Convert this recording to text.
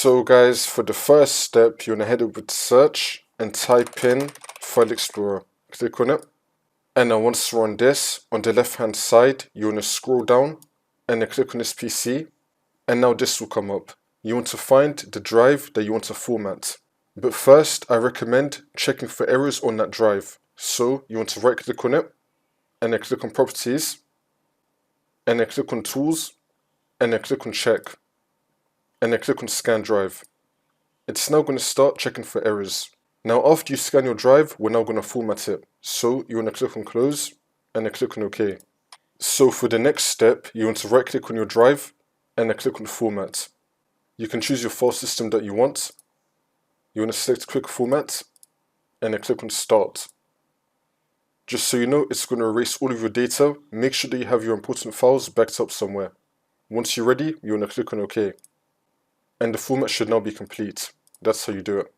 So guys, for the first step, you want to head over to search and type in File Explorer. Click on it. And now once you're on this, on the left hand side, you want to scroll down and then click on this PC. And now this will come up. You want to find the drive that you want to format. But first, I recommend checking for errors on that drive. So you want to right click on it and then click on Properties and then click on Tools and then click on Check and then click on Scan Drive. It's now going to start checking for errors. Now after you scan your drive, we're now going to format it. So you want to click on Close and then click on OK. So for the next step, you want to right click on your drive and then click on Format. You can choose your file system that you want. You want to select Quick Format and then click on Start. Just so you know, it's going to erase all of your data. Make sure that you have your important files backed up somewhere. Once you're ready, you want to click on OK. And the format should now be complete. That's how you do it.